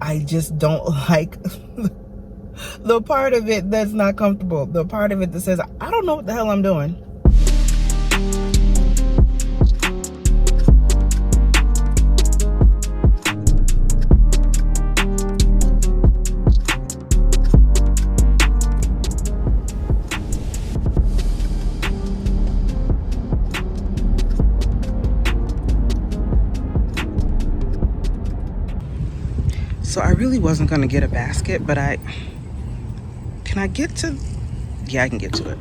I just don't like the part of it that's not comfortable. The part of it that says, I don't know what the hell I'm doing. So I really wasn't going to get a basket, but can I get to, yeah, I can get to it.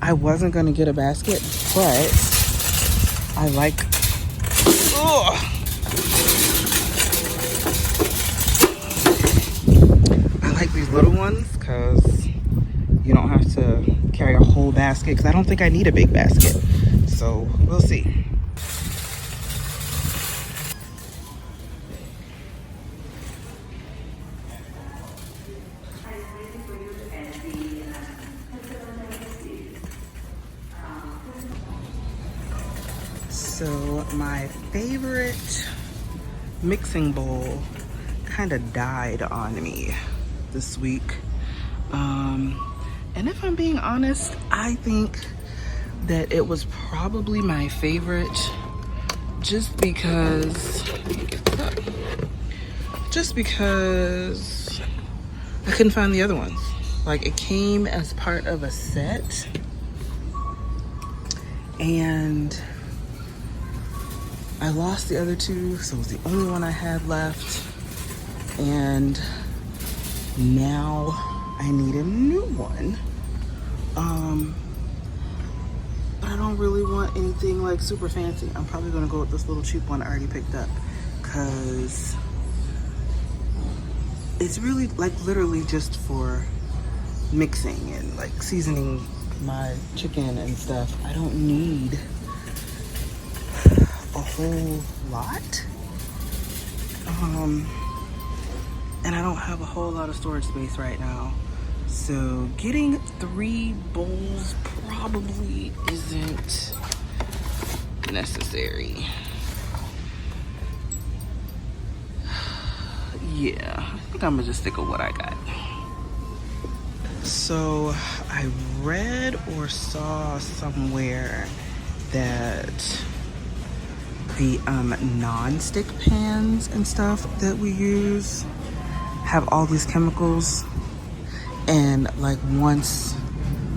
I wasn't going to get a basket, but I like, I like these little ones because you don't have to carry a whole basket, because I don't think I need a big basket. So we'll see. So my favorite mixing bowl kind of died on me this week. And if I'm being honest, I think that it was probably my favorite just because I couldn't find the other ones. Like, it came as part of a set, and I lost the other two, so it was the only one I had left. And now I need a new one. But I don't really want anything like super fancy. I'm probably gonna go with this little cheap one I already picked up, because it's really like literally just for mixing and like seasoning my chicken and stuff. I don't need a whole lot. And I don't have a whole lot of storage space right now. So getting 3 bowls probably isn't necessary. Yeah, I think I'm gonna just stick with what I got. So I read or saw somewhere that the non-stick pans and stuff that we use have all these chemicals, and like once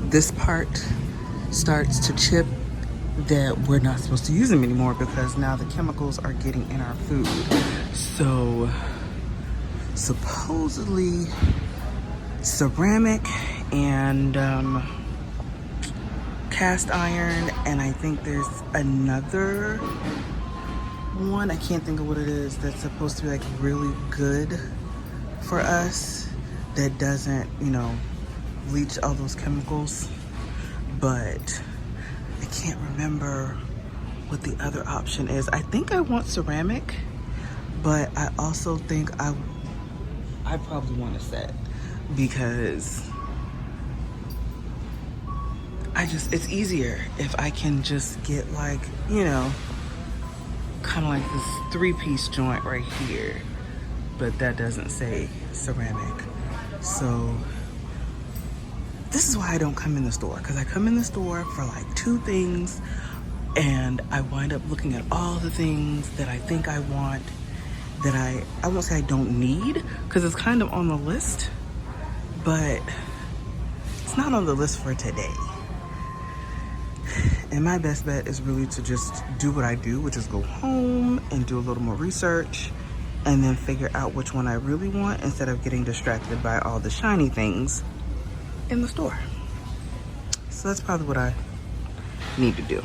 this part starts to chip, that we're not supposed to use them anymore, because now the chemicals are getting in our food. So supposedly ceramic and cast iron, and I think there's another one, I can't think of what it is, that's supposed to be like really good for us, that doesn't, you know, leach all those chemicals. But I can't remember what the other option is. I think I want ceramic, but I also think I probably want a set, because it's easier if I can just get like, you know, kind of like this 3-piece joint right here, but that doesn't say ceramic. So this is why I don't come in the store, because I come in the store for like 2 things, and I wind up looking at all the things that I think I want, that I won't say I don't need, because it's kind of on the list, but it's not on the list for today. And my best bet is really to just do what I do, which is go home and do a little more research, and then figure out which one I really want, instead of getting distracted by all the shiny things in the store. So that's probably what I need to do.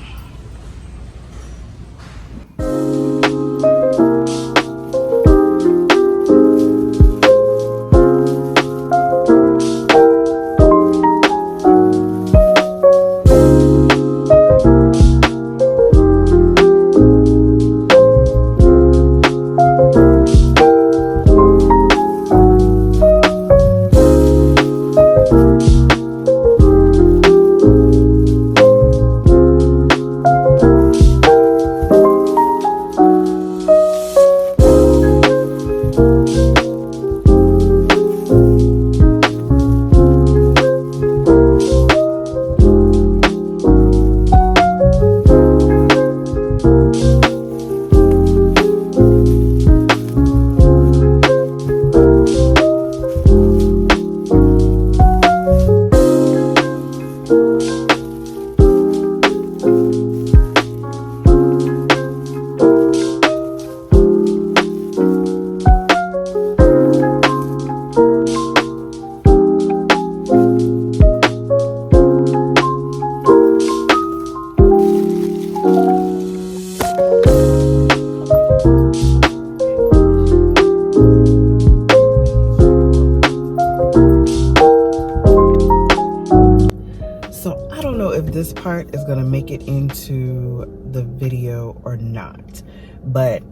part is gonna make it into the video or not. But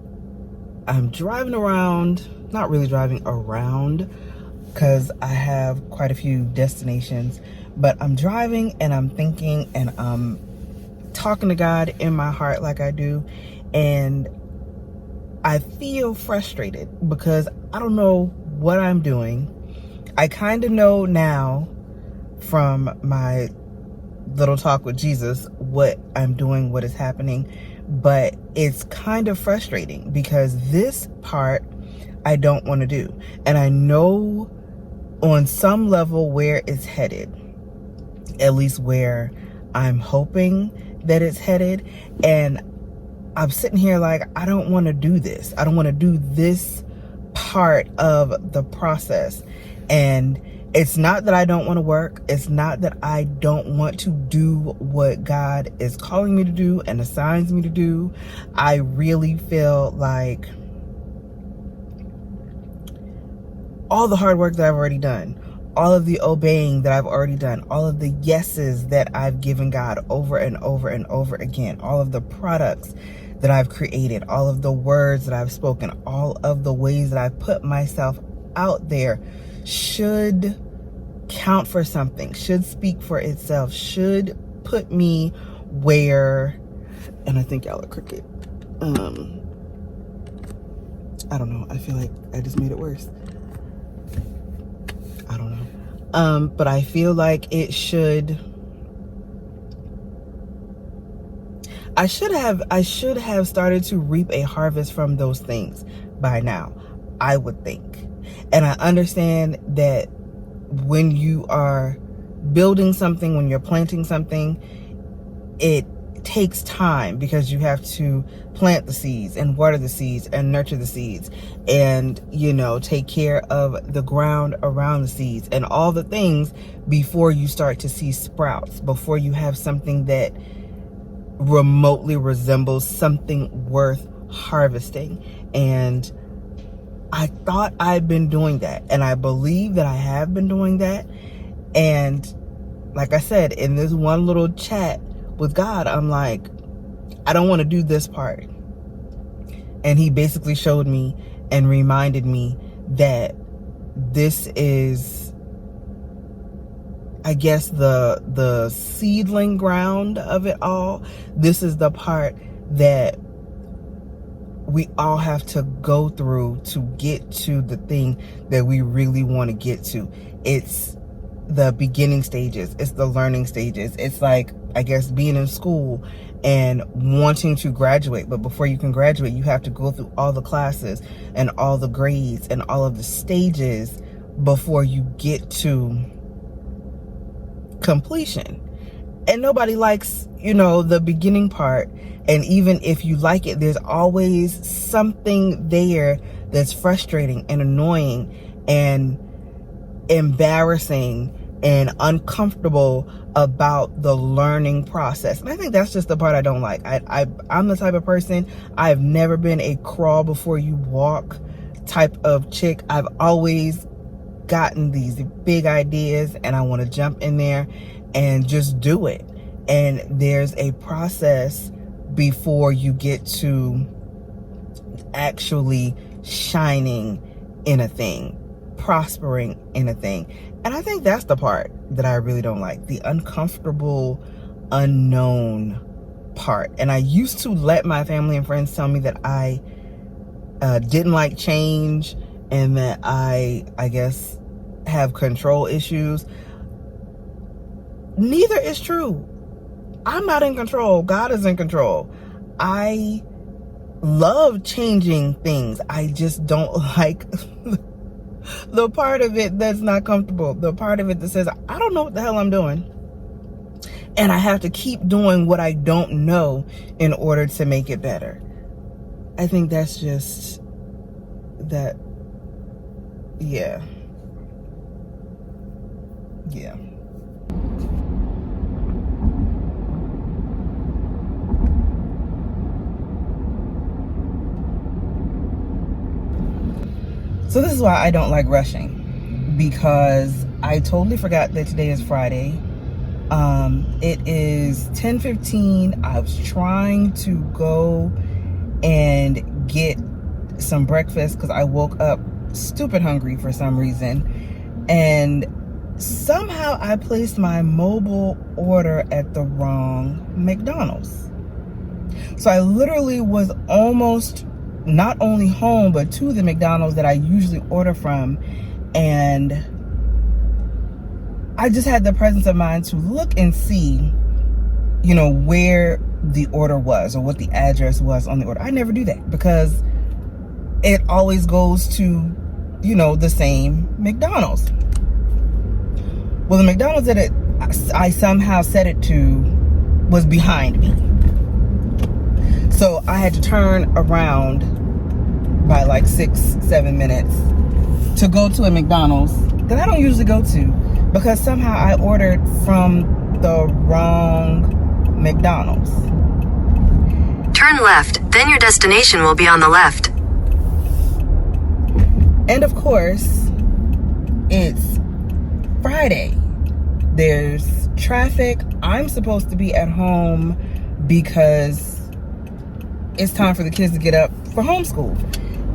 I'm driving around, not really driving around, because I have quite a few destinations, but I'm driving and I'm thinking and I'm talking to God in my heart like I do, and I feel frustrated because I don't know what I'm doing. I kind of know now from my little talk with Jesus what I'm doing, what is happening, but it's kind of frustrating because this part I don't want to do, and I know on some level where it's headed, at least where I'm hoping that it's headed, and I'm sitting here like, I don't want to do this. I don't want to do this part of the process. And it's not that I don't want to work. It's not that I don't want to do what God is calling me to do and assigns me to do. I really feel like all the hard work that I've already done, all of the obeying that I've already done, all of the yeses that I've given God over and over and over again, all of the products that I've created, all of the words that I've spoken, all of the ways that I've put myself out there should count for something, should speak for itself, should put me where, and I think y'all are crooked. I don't know. I feel like I just made it worse. I don't know. But I feel like it should, I should have started to reap a harvest from those things by now, I would think. And I understand that when you are building something, when you're planting something, it takes time because you have to plant the seeds and water the seeds and nurture the seeds and, you know, take care of the ground around the seeds and all the things before you start to see sprouts, before you have something that remotely resembles something worth harvesting. And I thought I'd been doing that, and I believe that I have been doing that. And like I said, in this one little chat with God, I'm like, I don't want to do this part. And he basically showed me and reminded me that this is, I guess, the seedling ground of it all. This is the part that we all have to go through to get to the thing that we really want to get to. It's the beginning stages. It's the learning stages. It's like, I guess, being in school and wanting to graduate. But before you can graduate, you have to go through all the classes and all the grades and all of the stages before you get to completion. And nobody likes, you know, the beginning part. And even if you like it, there's always something there that's frustrating and annoying and embarrassing and uncomfortable about the learning process. And I think that's just the part I don't like. I'm the type of person, I've never been a crawl before you walk type of chick. I've always gotten these big ideas and I want to jump in there and just do it. And there's a process before you get to actually shining in a thing, prospering in a thing. And I think that's the part that I really don't like, the uncomfortable, unknown part. And I used to let my family and friends tell me that I didn't like change and that I guess, have control issues. Neither is true. I'm not in control. God is in control. I love changing things. I just don't like the part of it that's not comfortable. The part of it that says, I don't know what the hell I'm doing. And I have to keep doing what I don't know in order to make it better. I think that's just that. Yeah. Yeah. So this is why I don't like rushing, because I totally forgot that today is Friday. It is 10:15. I was trying to go and get some breakfast because I woke up stupid hungry for some reason, and somehow I placed my mobile order at the wrong McDonald's. So I literally was almost not only home, but to the McDonald's that I usually order from. And I just had the presence of mind to look and see, you know, where the order was or what the address was on the order. I never do that because it always goes to, you know, the same McDonald's. Well, the McDonald's that I somehow set it to was behind me. So I had to turn around by like 6-7 minutes to go to a McDonald's that I don't usually go to because somehow I ordered from the wrong McDonald's. Turn left, then your destination will be on the left. And of course, it's Friday. There's traffic. I'm supposed to be at home because it's time for the kids to get up for homeschool.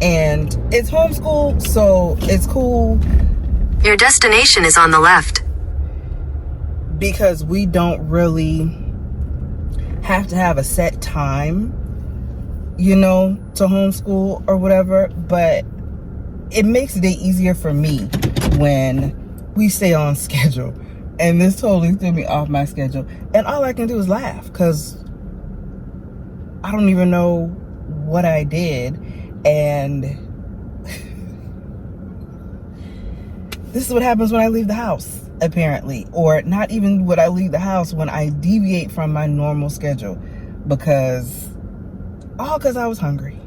And it's homeschool, so it's cool. Your destination is on the left. Because we don't really have to have a set time, you know, to homeschool or whatever. But it makes the day easier for me when we stay on schedule. And this totally threw me off my schedule. And all I can do is laugh because I don't even know what I did. And this is what happens when I leave the house, apparently. Or not even when I leave the house, when I deviate from my normal schedule. Because, all because I was hungry.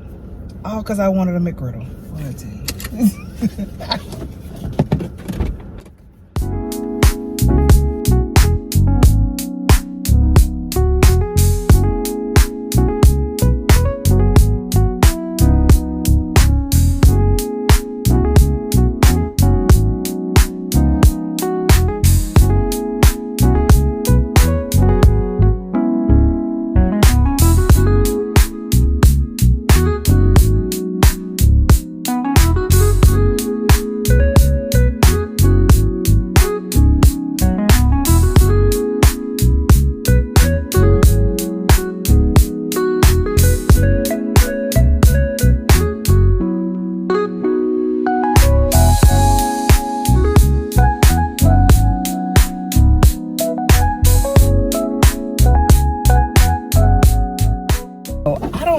All because I wanted a McGriddle. What did I tell you?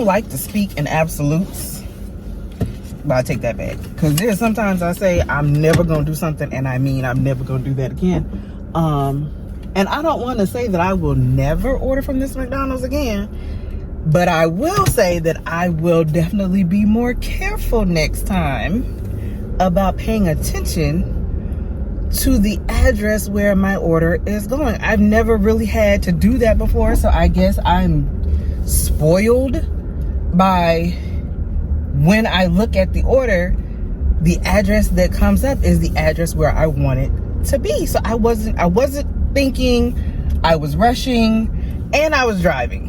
Like to speak in absolutes, but I take that back because there's sometimes I say I'm never gonna do something and I mean I'm never gonna do that again. And I don't want to say that I will never order from this McDonald's again, but I will say that I will definitely be more careful next time about paying attention to the address where my order is going. I've never really had to do that before, so I guess I'm spoiled by when I look at the order, the address that comes up is the address where I want it to be. So I wasn't thinking, I was rushing, and I was driving.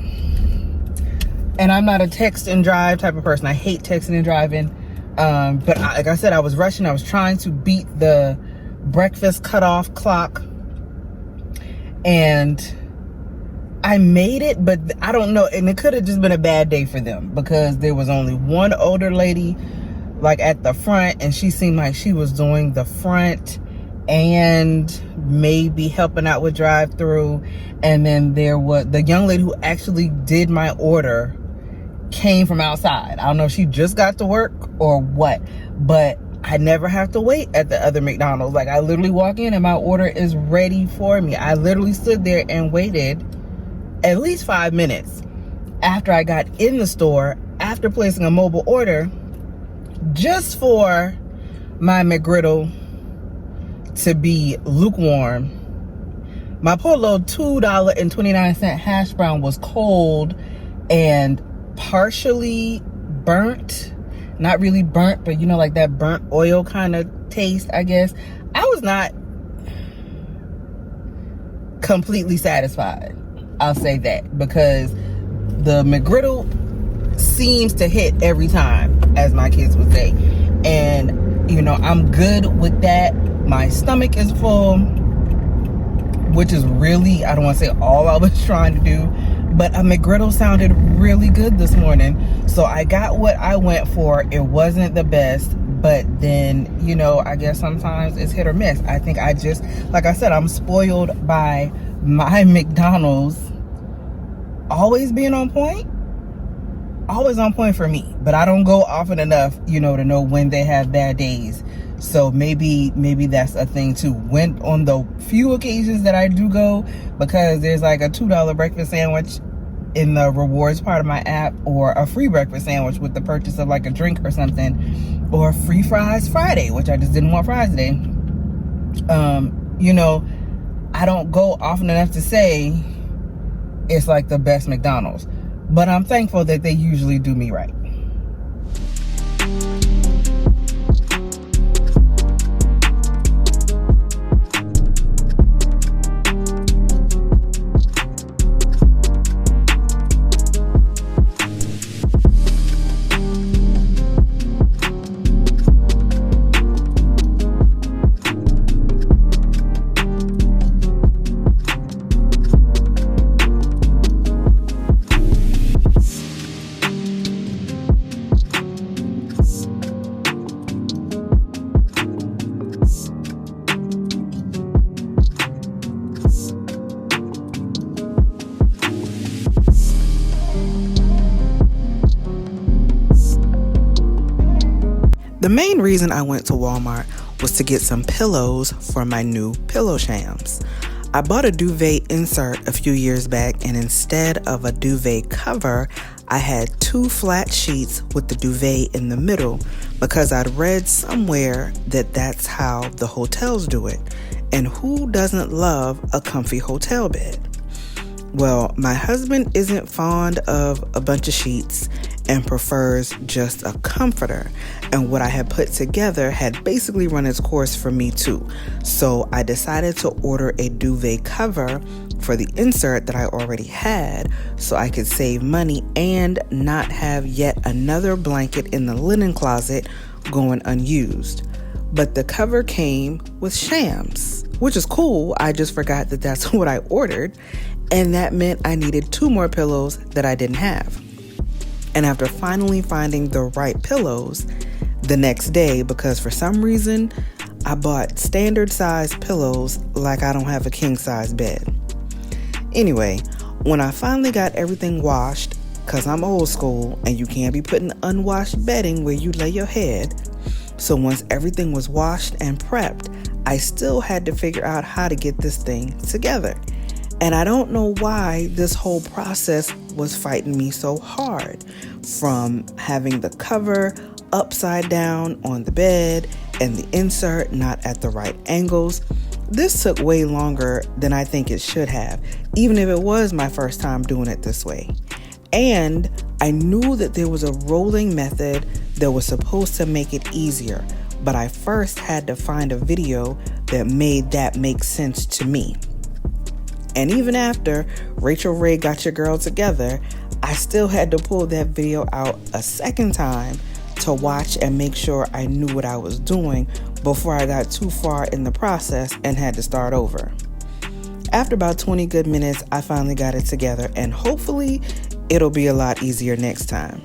And I'm not a text and drive type of person. I hate texting and driving. But like I said, I was rushing. I was trying to beat the breakfast cutoff clock. And I made it, but I don't know. And it could have just been a bad day for them because there was only one older lady like at the front, and she seemed like she was doing the front and maybe helping out with drive-through. And then there was the young lady who actually did my order came from outside. I don't know if she just got to work or what, but I never have to wait at the other McDonald's. Like I literally walk in and my order is ready for me. I literally stood there and waited at least 5 minutes after I got in the store, after placing a mobile order, just for my McGriddle to be lukewarm. My poor little $2.29 hash brown was cold and partially burnt. Not really burnt, but you know, like that burnt oil kind of taste, I guess. completely satisfied. I'll say that, because the McGriddle seems to hit every time, as my kids would say. And, you know, I'm good with that. My stomach is full, which is really, I don't want to say all I was trying to do, but a McGriddle sounded really good this morning. So I got what I went for. It wasn't the best, but then, you know, I guess sometimes it's hit or miss. I think I just, like I said, I'm spoiled by my McDonald's always being on point. Always on point for me, but I don't go often enough, you know, to know when they have bad days. So maybe that's a thing too. When on the few occasions that I do go, because there's like a $2 breakfast sandwich in the rewards part of my app, or a free breakfast sandwich with the purchase of like a drink or something, or free fries Friday, which I just didn't want fries today. You know, I don't go often enough to say it's like the best McDonald's, but I'm thankful that they usually do me right. The main reason I went to Walmart was to get some pillows for my new pillow shams. I bought a duvet insert a few years back, and instead of a duvet cover, I had 2 flat sheets with the duvet in the middle, because I'd read somewhere that that's how the hotels do it. And who doesn't love a comfy hotel bed? Well, my husband isn't fond of a bunch of sheets and prefers just a comforter. And what I had put together had basically run its course for me too. So I decided to order a duvet cover for the insert that I already had, so I could save money and not have yet another blanket in the linen closet going unused. But the cover came with shams, which is cool. I just forgot that that's what I ordered. And that meant I needed 2 more pillows that I didn't have. And after finally finding the right pillows the next day, because for some reason I bought standard size pillows like I don't have a king size bed. Anyway, when I finally got everything washed, because I'm old school and you can't be putting unwashed bedding where you lay your head. So once everything was washed and prepped, I still had to figure out how to get this thing together. And I don't know why this whole process was fighting me so hard. From having the cover upside down on the bed and the insert not at the right angles. This took way longer than I think it should have, even if it was my first time doing it this way. And I knew that there was a rolling method that was supposed to make it easier, but I first had to find a video that made that make sense to me. And even after Rachel Ray got your girl together, I still had to pull that video out a second time to watch and make sure I knew what I was doing before I got too far in the process and had to start over. After about 20 good minutes, I finally got it together, and hopefully it'll be a lot easier next time.